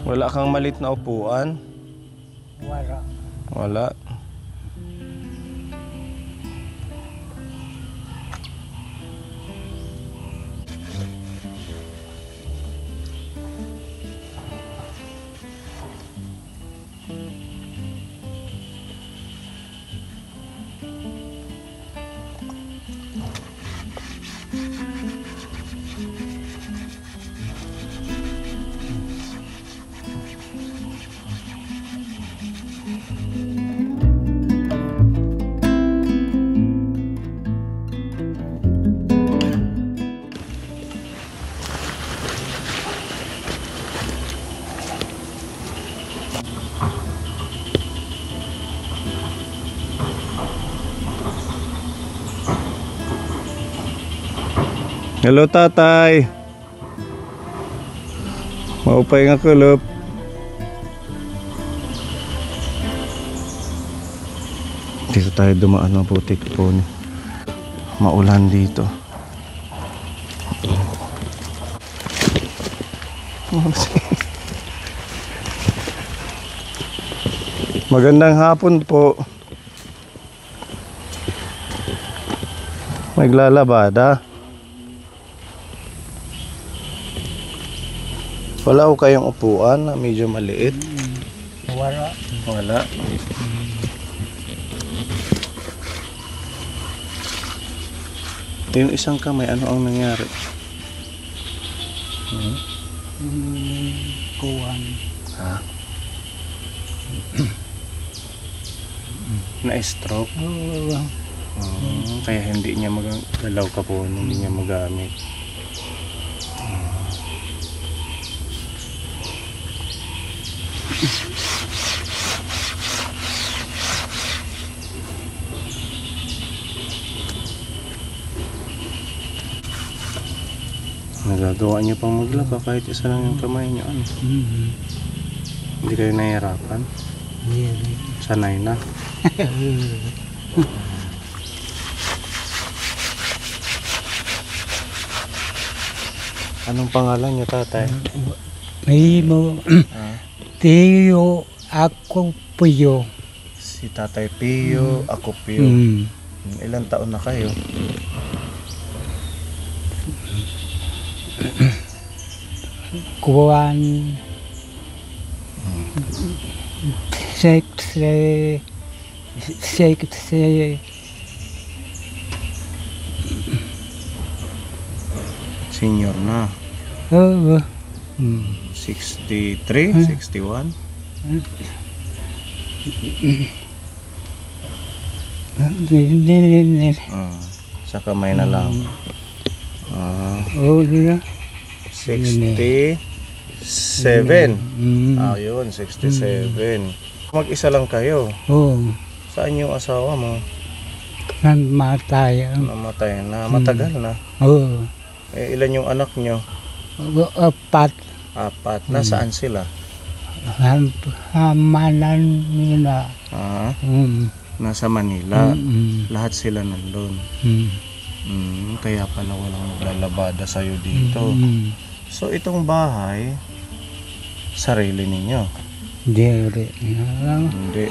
Wala kang malit na upuan? Wala. Wala. Hello tatay. Maupay nga kulop. Dito tayo dumaan, maputik po. Maulan dito. Magandang hapon po. Maglalabada. Wala ko kayong upuan na medyo maliit? Wala. Wala. Yung isang kamay, ano ang nangyari? Kuwan. Ha? Na-stroke? Oo. Kaya hindi niya magalaw ka po, hindi niya magamit. Nagagawa niyo pang maglaba kahit isa lang yung kamay niyo. Ano? Hindi kayo nahihirapan? Sanay na. Anong pangalan niyo, tatay? May mo. Tiyo ako puyo. Si Tatay Pio, ako Pio. Ilang taon na kayo? Kuwan. Sek. Senior na. Oo. 63, 61. Sa kamay na lang. Oo, diba? 67. Yun, 67. Mag-isa lang kayo. Oo. Saan yung asawa mo? Namatay. Namatay na. Matagal na. Oo. Ilan yung anak nyo? 4. 4. Nasaan sila? Hamanan nila. Nasa Manila. Lahat sila nandun. Kaya pala walang naglalabada sa'yo dito. So itong bahay, sarili ninyo? Hindi. Hindi.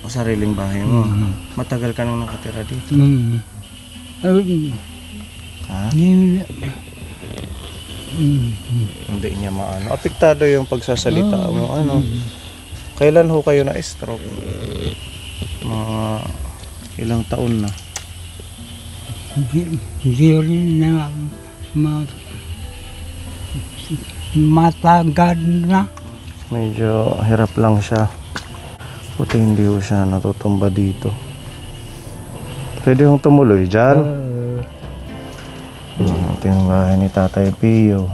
O sariling bahay mo? Matagal ka nang nakatira dito? Ha? Hindi niya maano. Apektado yung pagsasalita mo. Ano? Kailan ho kayo na-stroke? Mga ilang taon na? Hindi rin na matagal na. Medyo hirap lang siya. Buti hindi ho siya natutumba dito. Pwede hong tumuloy dyan. Ito yung bahay ni Tatay Pio.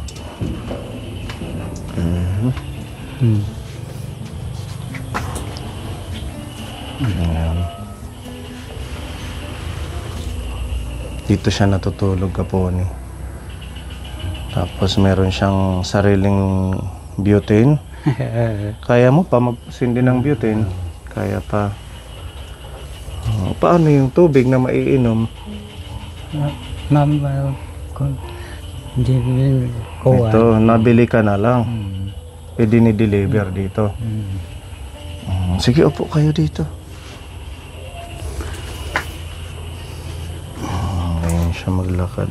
Ayan. Dito siya natutulog kaponi. Tapos meron siyang sariling butane. Kaya mo pa magsindi ng butane? kaya pa. Paano yung tubig na maiinom? Mama, kung hindi ko Ito, nabili ka na lang. Hmm. Dinideliver dito. Sige, upo kayo dito. Ngayon siya maglakad.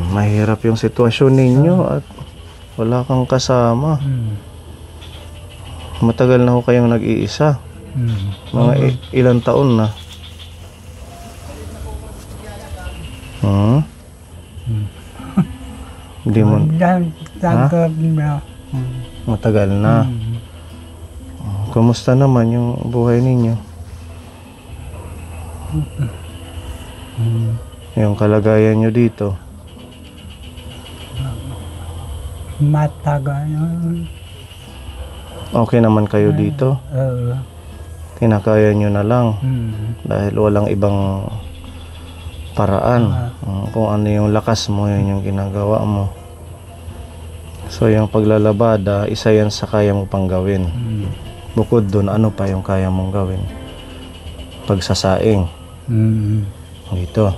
Mahirap yung sitwasyon ninyo at wala kang kasama. Matagal na ho kayong nag-iisa. Mga ilang taon na. Hindi mo... Tagab na. Matagal na. Kumusta naman yung buhay ninyo? Yung kalagayan nyo dito? Matagal na. Okay naman kayo dito? Kinakaya nyo na lang dahil walang ibang paraan. Kung ano yung lakas mo, yun yung ginagawa mo. So yung paglalabada, isa yan sa kaya mo pang gawin. Bukod dun, ano pa yung kaya mong gawin? Pagsasaing. Dito.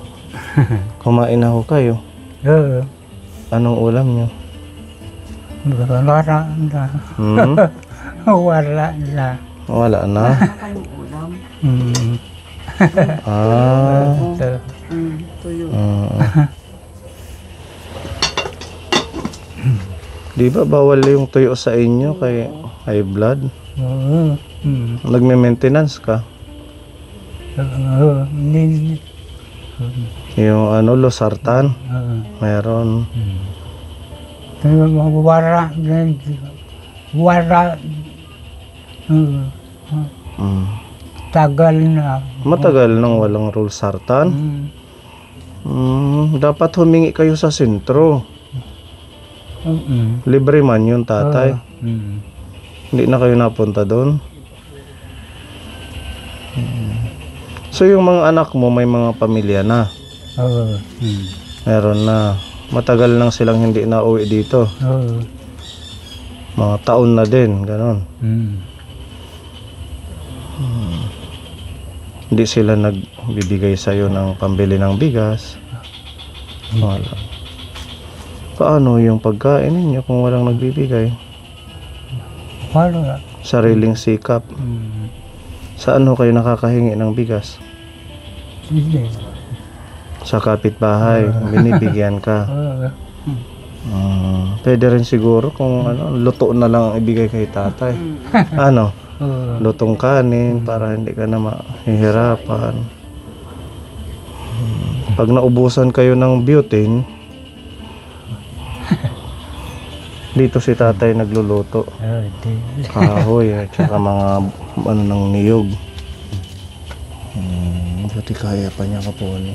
Kumain na ho kayo. Anong ulam nyo? Wala na. Wala na. Wala na. Di ba bawal yung tuyo sa inyo kay high blood? Nagme-maintenance ka? Yung ano, losartan? Meron. Wala. Wala. Tagal na. Matagal nang walang losartan? Dapat humingi kayo sa sentro. Libre man yun, tatay. Hindi na kayo napunta doon. So yung mga anak mo may mga pamilya na? Meron na. Matagal nang silang hindi na uwi dito? Mga taon na din, ganon. Hindi sila nagbibigay sa'yo ng pambili ng bigas? Wala. Paano yung pagkain ninyo kung walang nagbibigay? Wala. Sariling sikap. Saan ho kayo nakakahingi ng bigas? Hindi. Sa kapitbahay, binibigyan ka. Pwede rin siguro kung ano, luto na lang ang ibigay kay tatay. Ano? Lutong kanin para hindi ka na mahihirapan. Pag naubusan kayo ng butane, dito si tatay nagluluto. Kahoy at saka mga ano ng niyog. Buti kaya pa niya kapuni.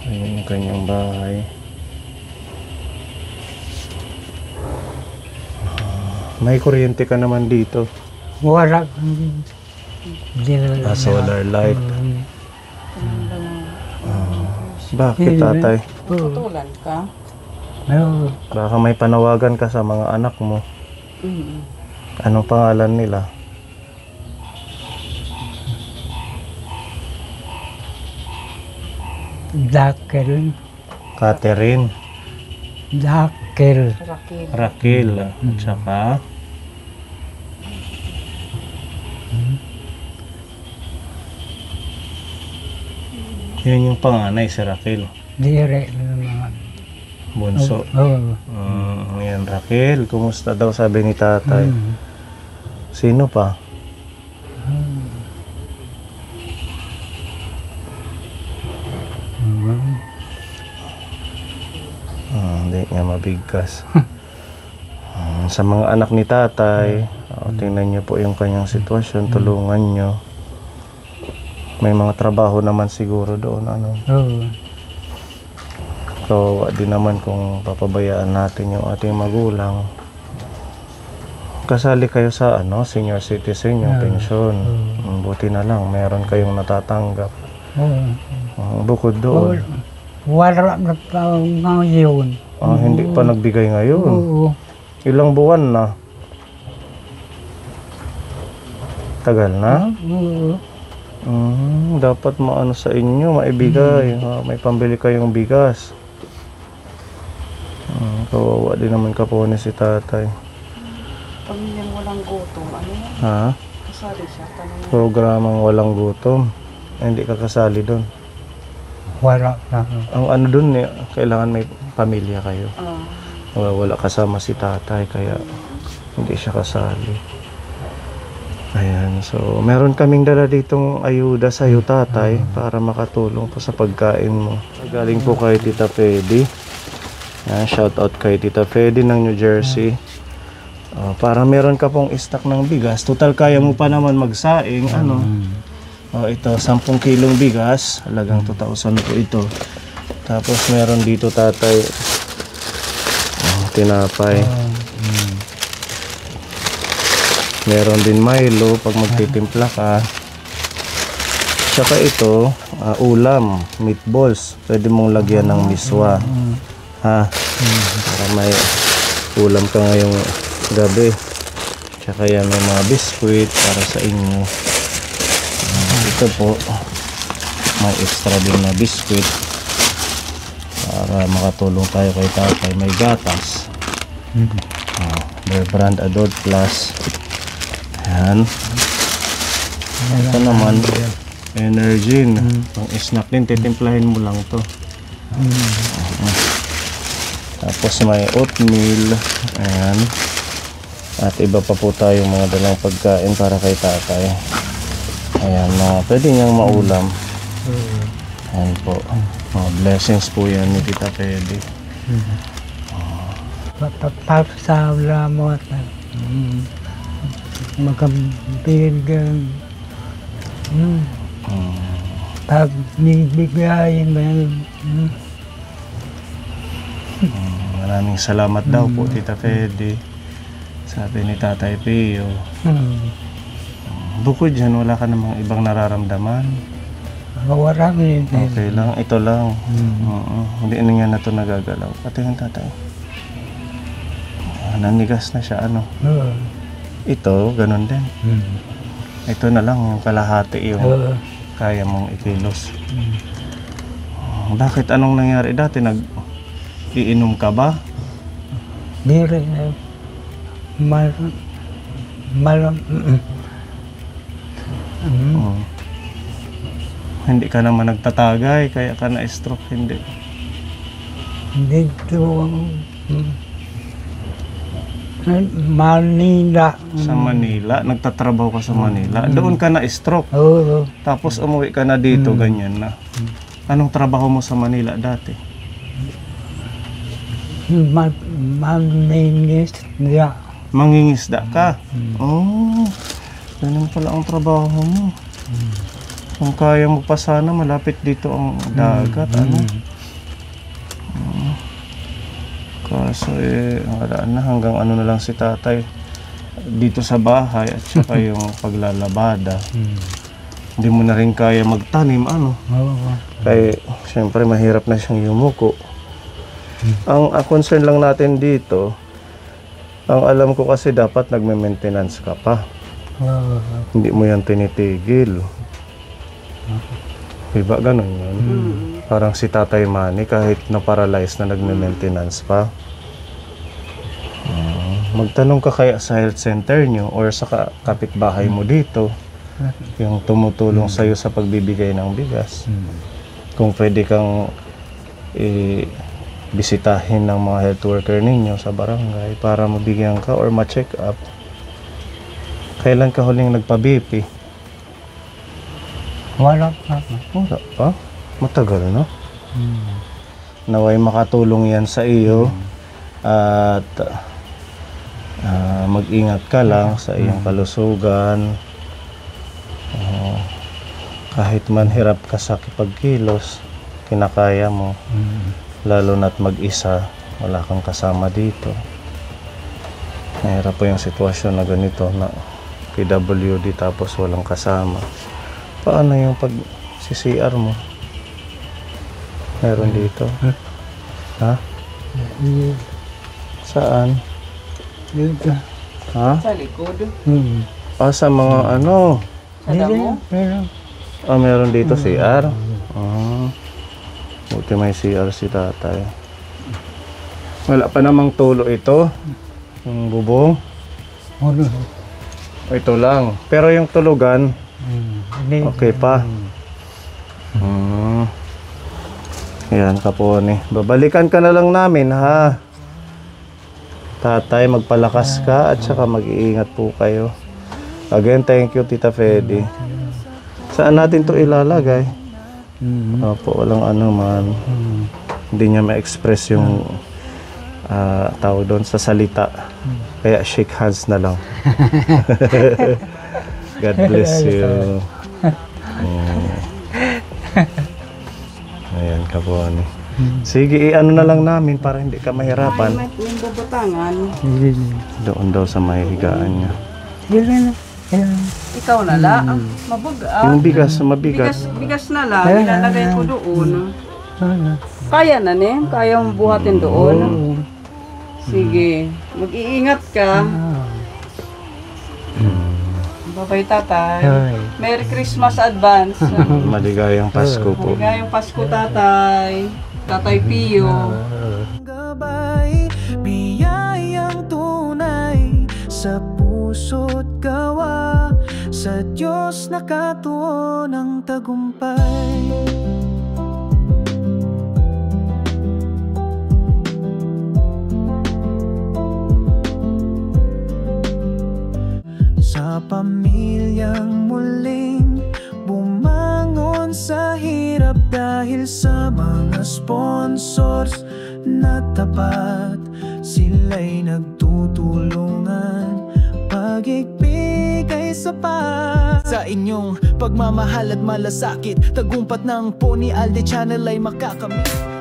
Ayun yung kanyang bahay. May kuryente ka naman dito. Wala. Solar light. Bakit tatay? Tutulan ka? Baka may panawagan ka sa mga anak mo. Anong pangalan nila? Dakil. Catherine, Dakil. Rakil. Raquel, at saka yun yung panganay si Raquel. Dire naman. Bunso. Yan Raquel, kumusta daw sabi ni tatay? Sino pa? Hindi niya mabigkas. Sa mga anak ni tatay, tingnan niyo po yung kanyang sitwasyon, tulungan niyo. May mga trabaho naman siguro doon, ano. Kawawa din naman kung papabayaan natin yung ating magulang. Kasali kayo sa ano, senior citizen, yung pensyon. Buti na lang, meron kayong natatanggap. Bukod doon. Wala na pa ngayon. Hindi pa nagbigay ngayon. Oo. Ilang buwan na? Tagal na? Oo. Dapat maano sa inyo, maibigay. May pambili kayong bigas. Kawawa din naman kapone si tatay. Pamilyang walang gutom, ano yan? Ha? Kasali siya, tanong mo. Programang walang gutom. Hindi ka kasali doon. Wala na. Ang ano doon, kailangan may pamilya kayo. Ah, Wala kasama si tatay, kaya hindi siya kasali. Ayan, so meron kaming dala ditong ayuda sa iyo, tatay, para makatulong po sa pagkain mo. Galing po kay Tita Fedy. Shout out kay Tita Fedy ng New Jersey. Para meron ka pong stock ng bigas. Total kaya mo pa naman magsaing. Ito, 10 kilong bigas. Halagang 2,000 po ito. Tapos meron dito, tatay, tinapay. Meron din Milo pag magtitimpla ka. Tsaka ito, ulam, meatballs. Pwede mong lagyan ng miswa. Ha? Para may ulam ka ngayong gabi. Tsaka yan, may mga biskuit para sa inyo. Ito po, may extra din na biskuit para makatulong tayo kay tatay. May gatas. Bear Brand Adult Plus. Ayan. Ito naman, Energin. Pang snack din, titimplahin mo lang to. Tapos may oatmeal. Ayan. At iba pa po tayong mga dalang pagkain para kay tatay. Ayan, pwede niyang maulam. Ayan po. Blessings po yan ni Tita Fedy. Para wala mo at magkabigan. Pag nibigayin mo yan. Maraming salamat daw po, Tita Fedy. Sabi ni Tatay Pio. Bukod dyan, wala ka namang ibang nararamdaman. Wala rin. Okay lang, ito lang. Hindi na nga na ito nagagalaw. Pati yung tatay. Nanigas na siya, ano. Ito, ganun din. Ito na lang, yung kalahati yung kaya mong ikilos. Bakit anong nangyari dati? Iinom ka ba? Di rin. Hindi ka naman nagtatagay, kaya ka na-stroke, hindi. Dito Manila. Sa Manila, nagtatrabaho ka sa Manila. Doon ka na-stroke. Oo. Tapos umuwi ka na dito, ganyan na. Anong trabaho mo sa Manila dati? Maningis. Mangingisda ka? Oh, ganun pala ang trabaho mo. Kung kaya mo pa sana, malapit dito ang dagat, ano? Kaso wala na, hanggang ano na lang si tatay dito sa bahay at saka yung paglalabada. Hindi mo na rin kaya magtanim, ano? Kaya syempre mahirap na siyang yumuko. Ang concern lang natin dito, ang alam ko kasi dapat nagme-maintenance ka pa. Hindi mo yan tinitigil. Diba ganun yun? Parang si Tatay Manny kahit na-paralyze na nagme-maintenance pa. Magtanong ka kaya sa health center nyo or sa kapitbahay mo dito, yung tumutulong sa'yo sa pagbibigay ng bigas. Kung pwede kang bisitahin ng mga health worker ninyo sa barangay para mabigyan ka or ma-check up. Kailan ka huling nagpa-BP? Wala pa. Wala pa? Matagal na. Naway makatulong yan sa iyo at mag-ingat ka lang sa iyong kalusugan. Kahit man hirap ka sa kipagkilos, kinakaya mo. Lalo na't mag-isa, wala kang kasama dito. Mahirap po yung sitwasyon na ganito na PWD tapos walang kasama. Paano yung pag-CCR mo? Meron dito? Ha? Saan? Dito. Ha? sa likod. Sa mga ano. Sa damo? Meron. Meron dito CR. Buti may CR si tatay. Wala pa namang tulo ito. Yung bubong. Ano? Ito lang. Pero yung tulugan, Hindi. okay pa. Yan, Kapone. Babalikan ka na lang namin, ha? Tatay, magpalakas ka at saka mag-iingat po kayo. Again, thank you, Tita Fedy. Saan natin to ilalagay? Opo, walang ano man. Hindi niya ma-express yung tao doon sa salita. Kaya shake hands na lang. God bless you. Ayan, Kapone. Sige, ano na lang namin para hindi ka mahirapan. May bubutangan. Doon daw sa may higaan niya. Ikaw na la. Yung bigas, mabigat. Bigas na lang. Ilalagay ko doon. Kaya na ne? Kaya mong buhatin doon. Sige. Mag-iingat ka. Bye-bye, tatay. Merry Christmas advance. Maligayang Pasko po. Maligayang Pasko, tatay. Tatay Pio. Gabay, biyayang tunay sa puso't gawa, sa Diyos nakatuon ang tagumpay. Sa pamilyang muling bumangon sa hirap dahil sa mga sponsors na tapat, sila'y nagtutulungan, pag-ibig ay sapat. Sa inyong pagmamahal at malasakit, tagumpat ng Pony Alde Channel ay makakamit.